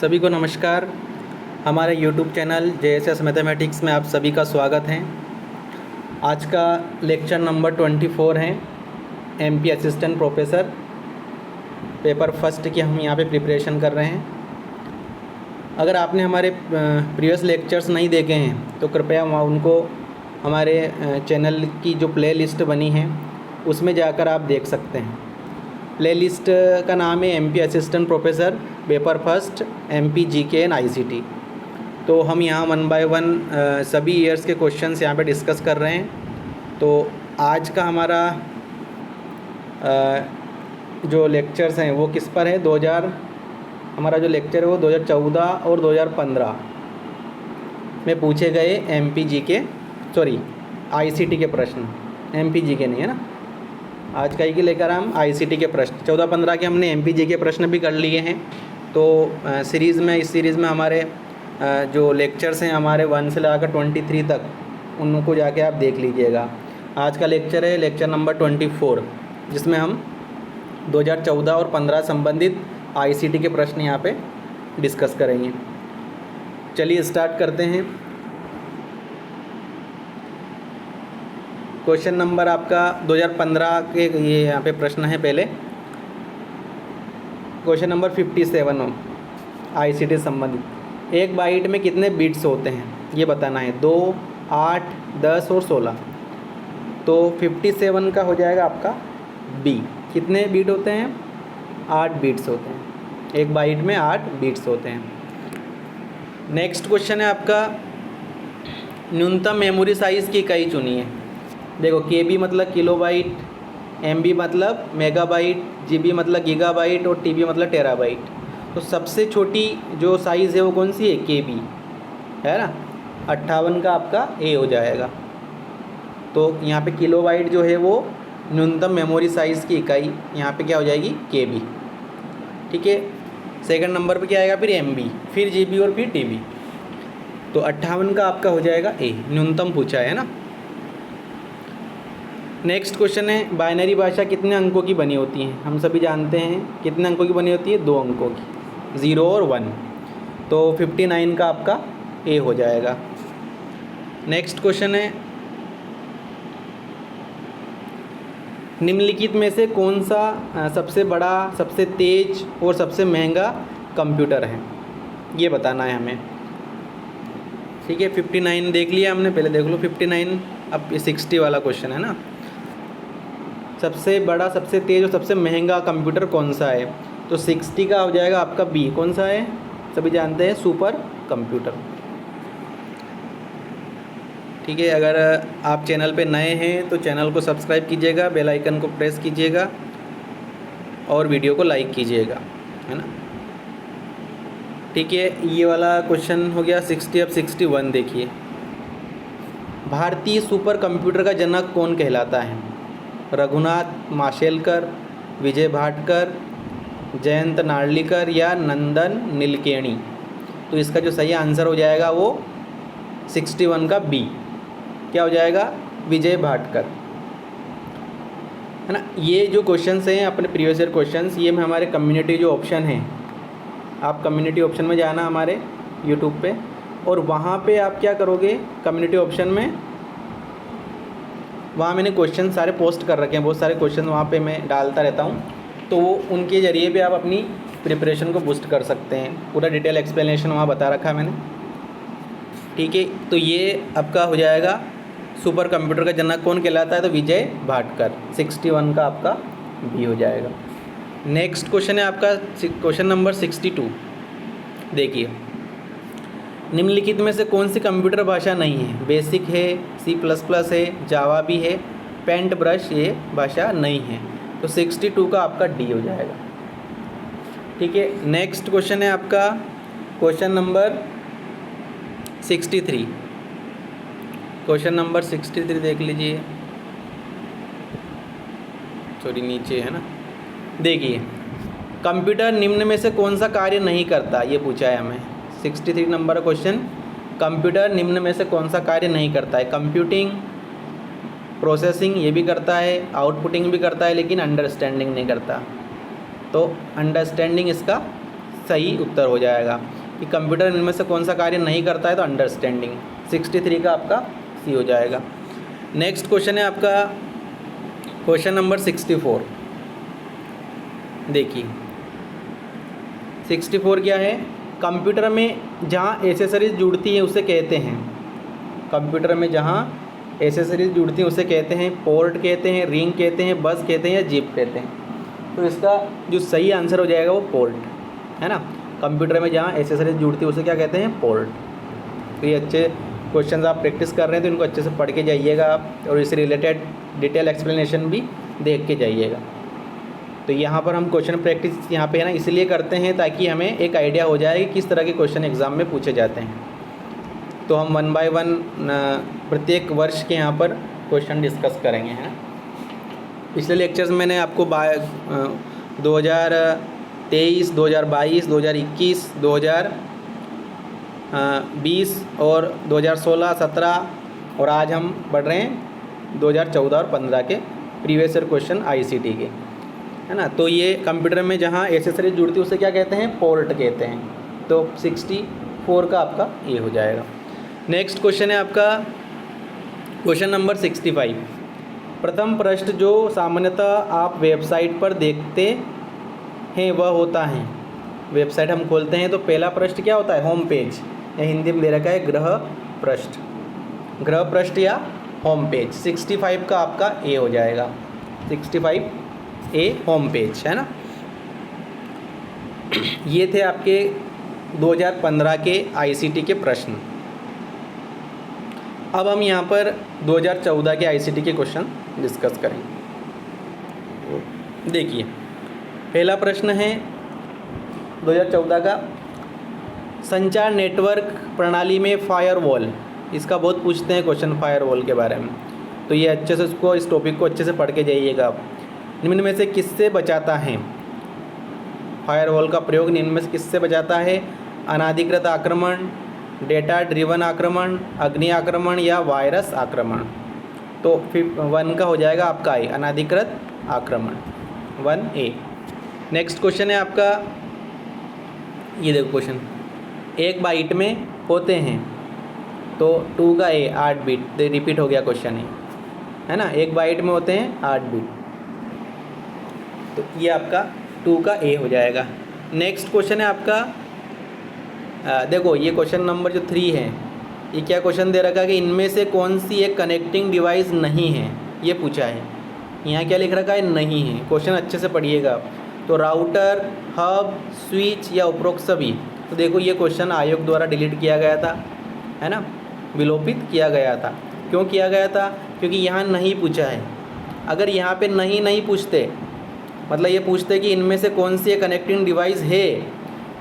सभी को नमस्कार। हमारे YouTube चैनल JSS मैथमेटिक्स में आप सभी का स्वागत है। आज का लेक्चर नंबर 24 है MP assistant professor paper first की हम यहाँ पे प्रिपरेशन कर रहे हैं। अगर आपने हमारे प्रीवियस लेक्चर्स नहीं देखे हैं तो कृपया उनको हमारे चैनल की जो प्ले लिस्ट बनी है उसमें जाकर आप देख सकते हैं। प्ले लिस्ट का नाम है MP assistant professor paper first MP GK and ICT। तो हम यहाँ 1 बाय 1 सभी ईयर्स के क्वेश्चंस यहाँ पे डिस्कस कर रहे हैं। तो आज का हमारा जो लेक्चर्स हैं वो किस पर है, हमारा जो लेक्चर है वो 2014 और 2015 में पूछे गए ICT के प्रश्न। MP GK नहीं है ना, आज का ही लेकर हम ICT के प्रश्न 14-15 के हमने MP GK के प्रश्न भी कर लिए हैं। तो इस सीरीज़ में हमारे जो लेक्चर्स हैं हमारे 1 से लेकर 23 तक, उनको जाके आप देख लीजिएगा। आज का लेक्चर है लेक्चर नंबर 24, जिसमें हम 2014 और 15 संबंधित ICT के प्रश्न यहाँ पे डिस्कस करेंगे। चलिए स्टार्ट करते हैं। क्वेश्चन नंबर आपका 2015 के ये यहाँ पे प्रश्न है। पहले क्वेश्चन नंबर 57 ICT संबंधित। एक बाइट में कितने बिट्स होते हैं ये बताना है, 2, 8, 10 और 16। तो 57 का हो जाएगा आपका B। कितने बीट होते हैं? 8 बीट्स होते हैं। एक बाइट में 8 बीट्स होते हैं। नेक्स्ट क्वेश्चन है आपका, न्यूनतम मेमोरी साइज़ की इकाई चुनिए। देखो, KB मतलब किलोबाइट, MB मतलब मेगाबाइट, GB मतलब गीगाबाइट और TB मतलब टेराबाइट। तो सबसे छोटी जो साइज़ है वो कौन सी है? KB है ना। 58 का आपका A हो जाएगा। तो यहाँ पे किलोबाइट जो है वो न्यूनतम मेमोरी साइज़ की इकाई, यहाँ पे क्या हो जाएगी? KB। ठीक है। सेकंड नंबर पे क्या आएगा? फिर MB, फिर GB और फिर TB। तो 58 का आपका हो जाएगा A, न्यूनतम पूछा है ना। नेक्स्ट क्वेश्चन है, बाइनरी भाषा कितने अंकों की बनी होती है? हम सभी जानते हैं कितने अंकों की बनी होती है? 2 अंकों की, 0 और 1। तो 59 का आपका A हो जाएगा। नेक्स्ट क्वेश्चन है, निम्नलिखित में से कौन सा सबसे बड़ा, सबसे तेज और सबसे महंगा कंप्यूटर है? ये बताना है हमें। ठीक है, 59 देख लिया हमने, पहले देख लो 59। अब ये 60 वाला क्वेश्चन है ना, सबसे बड़ा, सबसे तेज़ और सबसे महंगा कंप्यूटर कौन सा है? तो 60 का हो जाएगा आपका B। कौन सा है? सभी जानते हैं, सुपर कंप्यूटर। ठीक है। अगर आप चैनल पे नए हैं तो चैनल को सब्सक्राइब कीजिएगा, बेल आइकन को प्रेस कीजिएगा और वीडियो को लाइक कीजिएगा, है ना। ठीक है, ये वाला क्वेश्चन हो गया 60। अब 61 देखिए, भारतीय सुपर कंप्यूटर का जनक कौन कहलाता है? रघुनाथ माशेलकर, विजय भाटकर, जयंत नार्लिकर या नंदन नीलकेणी। तो इसका जो सही आंसर हो जाएगा वो 61 का B। क्या हो जाएगा? विजय भाटकर, है ना। ये जो क्वेश्चंस हैं अपने प्रीवियस ईयर क्वेश्चंस, ये हमारे कम्युनिटी जो ऑप्शन है, आप कम्युनिटी ऑप्शन में जाना हमारे यूट्यूब पे, और वहाँ पे आप क्या करोगे, कम्युनिटी ऑप्शन में वहाँ मैंने क्वेश्चन सारे पोस्ट कर रखे हैं, बहुत सारे क्वेश्चन वहाँ पे मैं डालता रहता हूँ। तो वो उनके ज़रिए भी आप अपनी प्रिपरेशन को बूस्ट कर सकते हैं। पूरा डिटेल एक्सप्लेनेशन वहाँ बता रखा है मैंने। ठीक है, तो ये आपका हो जाएगा सुपर कंप्यूटर का जनक कौन कहलाता है? तो विजय भाटकर। 61 का आपका B हो जाएगा। नेक्स्ट क्वेश्चन है आपका क्वेश्चन नंबर 62। देखिए, निम्नलिखित में से कौन सी कंप्यूटर भाषा नहीं है? बेसिक है, C++ है, जावा भी है, पेंट ब्रश ये भाषा नहीं है। तो 62 का आपका D हो जाएगा। ठीक है। नेक्स्ट क्वेश्चन है आपका क्वेश्चन नंबर 63। क्वेश्चन नंबर 63 देख लीजिए, सॉरी नीचे है ना। देखिए, कंप्यूटर निम्न में से कौन सा कार्य नहीं करता? ये पूछा है हमें। 63 नंबर क्वेश्चन, कंप्यूटर निम्न में से कौन सा कार्य नहीं करता है? कंप्यूटिंग, प्रोसेसिंग ये भी करता है, आउटपुटिंग भी करता है, लेकिन अंडरस्टैंडिंग नहीं करता। तो अंडरस्टैंडिंग इसका सही उत्तर हो जाएगा कि कंप्यूटर इनमें से कौन सा कार्य नहीं करता है, तो अंडरस्टैंडिंग 63 का आपका सी हो जाएगा। नेक्स्ट क्वेश्चन है आपका क्वेश्चन नंबर 64। देखिए 64 क्या है, कंप्यूटर में जहाँ एसेसरीज जुड़ती हैं उसे कहते हैं, कंप्यूटर में जहाँ एसेसरीज जुड़ती हैं उसे कहते हैं पोर्ट कहते हैं, रिंग कहते हैं, बस कहते हैं या जिप कहते हैं। तो इसका जो सही आंसर हो जाएगा वो पोर्ट है ना। कंप्यूटर में जहाँ एसेसरीज जुड़ती है उसे क्या कहते हैं, पोर्ट। तो ये अच्छे क्वेश्चंस आप प्रैक्टिस कर रहे हैं तो इनको अच्छे से पढ़ के जाइएगा आप, और इससे रिलेटेड डिटेल एक्सप्लेनेशन भी देख के जाइएगा। तो यहाँ पर हम क्वेश्चन प्रैक्टिस यहाँ पे है ना इसलिए करते हैं ताकि हमें एक आइडिया हो जाए कि किस तरह के क्वेश्चन एग्ज़ाम में पूछे जाते हैं। तो हम 1 बाय 1 प्रत्येक वर्ष के यहाँ पर क्वेश्चन डिस्कस करेंगे, है ना। पिछले लेक्चर्स में मैंने आपको 2023, 2022, 2021, 2020 और 2016, 17 और आज हम पढ़ रहे हैं 2014 और 15 के प्रीवियस ईयर क्वेश्चन आईसीटी के, है ना। तो ये कंप्यूटर में जहाँ एसेसरीज जुड़ती है उसे क्या कहते हैं, पोर्ट कहते हैं। तो 64 का आपका ये हो जाएगा। नेक्स्ट क्वेश्चन है आपका क्वेश्चन नंबर 65। प्रथम पृष्ठ जो सामान्यतः आप वेबसाइट पर देखते हैं वह होता है, वेबसाइट हम खोलते हैं तो पहला पृष्ठ क्या होता है, होम पेज, या हिंदी में दे रखा है गृह पृष्ठ, गृह पृष्ठ या होम पेज। 65 का आपका ए हो जाएगा, 65 ए होम पेज, है ना। ये थे आपके 2015 के आईसीटी के प्रश्न। अब हम यहाँ पर 2014 के आईसीटी के क्वेश्चन डिस्कस करेंगे। देखिए पहला प्रश्न है 2014 का, संचार नेटवर्क प्रणाली में फायरवॉल, इसका बहुत पूछते हैं क्वेश्चन फायरवॉल के बारे में। तो ये अच्छे से इसको, इस टॉपिक को अच्छे से पढ़ के जाइएगा आप। निम्न में से किससे बचाता है, फायरवॉल का प्रयोग निम्न में से किससे बचाता है, अनाधिकृत आक्रमण, डेटा ड्रिवन आक्रमण, अग्नि आक्रमण या वायरस आक्रमण। तो 1 का हो जाएगा आपका ए, अनाधिकृत आक्रमण, 1A। नेक्स्ट क्वेश्चन है आपका, ये देखो क्वेश्चन, 1 बाइट में होते हैं, तो 2 का ए 8 बिट, रिपीट हो गया क्वेश्चन है ना। 1 बाइट में होते हैं 8 बिट, तो ये आपका 2 का ए हो जाएगा। नेक्स्ट क्वेश्चन है आपका, देखो ये क्वेश्चन नंबर जो 3 है, ये क्या क्वेश्चन दे रखा है कि इनमें से कौन सी एक कनेक्टिंग डिवाइस नहीं है, ये पूछा है। यहाँ क्या लिख रखा है, नहीं है। क्वेश्चन अच्छे से पढ़िएगा। तो राउटर, हब, स्विच या उपरोक्त सभी। तो देखो ये क्वेश्चन आयोग द्वारा डिलीट किया गया था, है ना, विलोपित किया गया था। क्यों किया गया था, क्योंकि यहाँ नहीं पूछा है। अगर यहाँ पे नहीं पूछते, मतलब ये पूछते कि इनमें से कौन सी कनेक्टिंग डिवाइस है,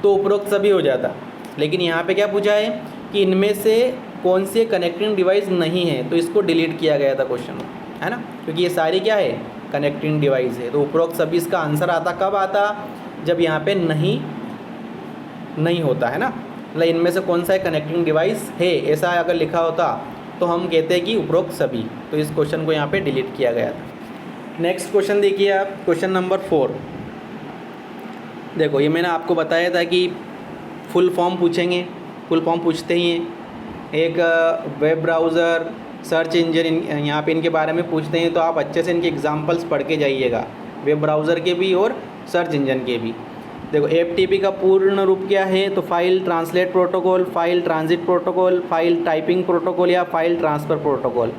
तो उपरोक्त सभी हो जाता। लेकिन यहाँ पे क्या पूछा है कि इनमें से कौन सी कनेक्टिंग डिवाइस नहीं है, तो इसको डिलीट किया गया था क्वेश्चन, है ना, क्योंकि ये सारी क्या है, कनेक्टिंग डिवाइस है। तो उपरोक्त सभी इसका आंसर आता कब आता, जब यहाँ पे नहीं होता, है ना। मतलब इनमें से कौन सा कनेक्टिंग डिवाइस है, ऐसा अगर लिखा होता तो हम कहते हैं कि उपरोक्त सभी। तो इस क्वेश्चन को यहाँ पे डिलीट किया गया था। नेक्स्ट क्वेश्चन देखिए आप, क्वेश्चन नंबर 4। देखो ये मैंने आपको बताया था कि फुल फॉर्म पूछेंगे, फुल फॉर्म पूछते ही हैं। एक वेब ब्राउज़र, सर्च इंजन, यहाँ पे इनके बारे में पूछते हैं, तो आप अच्छे से इनके एग्जांपल्स पढ़ के जाइएगा, वेब ब्राउज़र के भी और सर्च इंजन के भी। देखो FTP का पूर्ण रूप क्या है, तो file translate protocol, file transit protocol, file typing protocol या फाइल ट्रांसफ़र प्रोटोकॉल।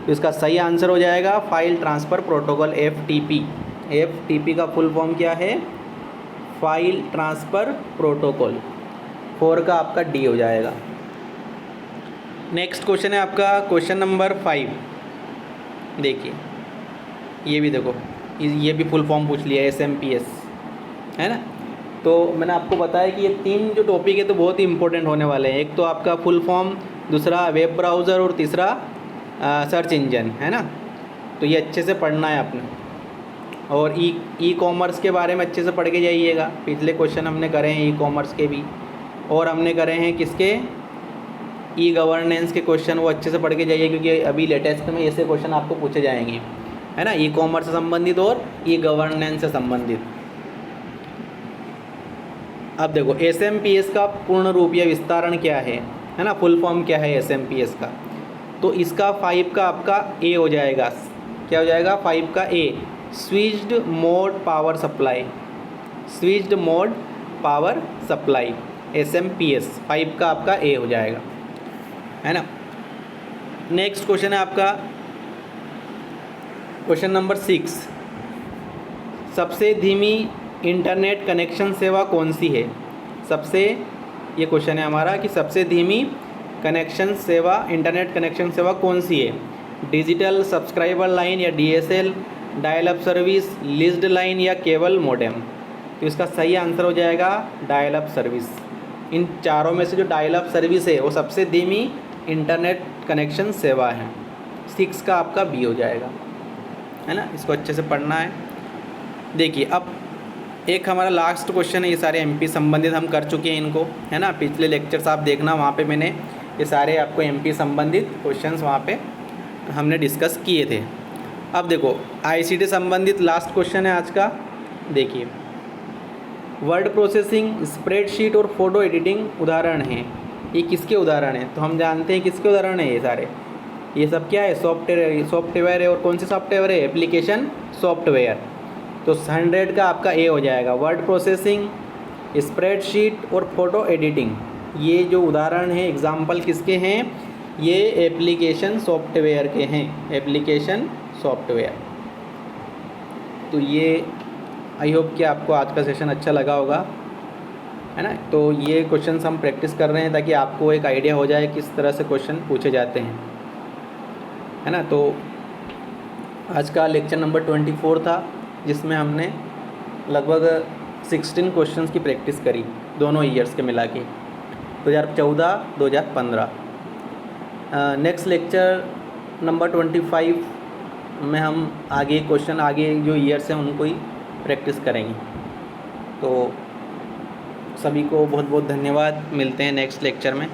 तो इसका सही आंसर हो जाएगा file transfer protocol, FTP। FTP का फुल फॉर्म क्या है, फाइल ट्रांसफ़र प्रोटोकॉल। 4 का आपका डी हो जाएगा। नेक्स्ट क्वेश्चन है आपका क्वेश्चन नंबर 5। देखिए ये भी देखो, ये भी फुल फॉर्म पूछ लिया, SMPS, है ना। तो मैंने आपको बताया कि ये 3 जो टॉपिक है तो बहुत ही इंपॉर्टेंट होने वाले हैं। एक तो आपका फुल फॉर्म, दूसरा वेब ब्राउज़र और तीसरा सर्च इंजन, है ना। तो ये अच्छे से पढ़ना है आपने। और ई कॉमर्स के बारे में अच्छे से पढ़ के जाइएगा। पिछले क्वेश्चन हमने करे हैं ई कॉमर्स के भी, और हमने करे हैं किसके, ई गवर्नेंस के क्वेश्चन, वो अच्छे से पढ़ के जाइए, क्योंकि अभी लेटेस्ट में ऐसे क्वेश्चन आपको पूछे जाएंगे, है ना, ई कॉमर्स से संबंधित और ई गवर्नेंस से संबंधित। अब देखो SMPS का पूर्ण रूप या विस्तारण क्या है ना, फुल फॉर्म क्या है SMPS का, तो इसका 5 का आपका A हो जाएगा। क्या हो जाएगा? 5 का A, switched mode power supply, switched mode power supply, SMPS 5 का आपका A हो जाएगा, है ना। नेक्स्ट क्वेश्चन है आपका क्वेश्चन नंबर 6, सबसे धीमी इंटरनेट कनेक्शन सेवा कौन सी है? ये क्वेश्चन है हमारा कि सबसे धीमी कनेक्शन सेवा, इंटरनेट कनेक्शन सेवा कौन सी है? डिजिटल सब्सक्राइबर लाइन या DSL, dial up service, leased line या केबल मॉडेम? तो इसका सही आंसर हो जाएगा डायल अप सर्विस। इन चारों में से जो डायल अप सर्विस है वो सबसे धीमी इंटरनेट कनेक्शन सेवा है। 6 का आपका B हो जाएगा, है ना। इसको अच्छे से पढ़ना है। देखिए अब एक हमारा लास्ट क्वेश्चन है, ये सारे MP संबंधित हम कर चुके हैं इनको, है ना। पिछले लेक्चर्स आप देखना, वहाँ पे मैंने ये सारे आपको MP संबंधित क्वेश्चंस वहाँ पे हमने डिस्कस किए थे। अब देखो ICT संबंधित लास्ट क्वेश्चन है आज का। देखिए वर्ड प्रोसेसिंग, स्प्रेडशीट और फोटो एडिटिंग उदाहरण हैं। ये किसके उदाहरण हैं? तो हम जानते हैं किसके उदाहरण हैं ये सारे। ये सब क्या है? सॉफ्टवेयर है। और कौन से सॉफ्टवेयर है? Application software. तो 100 का आपका A हो जाएगा। वर्ड प्रोसेसिंग, स्प्रेडशीट और फोटो एडिटिंग, ये जो उदाहरण हैं, एग्जाम्पल किसके हैं? ये एप्लीकेशन सॉफ्टवेयर के हैं, एप्लीकेशन सॉफ्टवेयर। तो ये आई होप कि आपको आज का सेशन अच्छा लगा होगा, है ना। तो ये क्वेश्चंस हम प्रैक्टिस कर रहे हैं ताकि आपको एक आइडिया हो जाए किस तरह से क्वेश्चन पूछे जाते हैं, है ना। तो आज का लेक्चर नंबर 24 था, जिसमें हमने लगभग 16 क्वेश्चंस की प्रैक्टिस करी, दोनों ईयर्स के मिला के, 2014 2015। नेक्स्ट लेक्चर नंबर 25 में हम आगे क्वेश्चन, आगे जो ईयर्स हैं उनको ही प्रैक्टिस करेंगे। तो सभी को बहुत बहुत धन्यवाद। मिलते हैं नेक्स्ट लेक्चर में।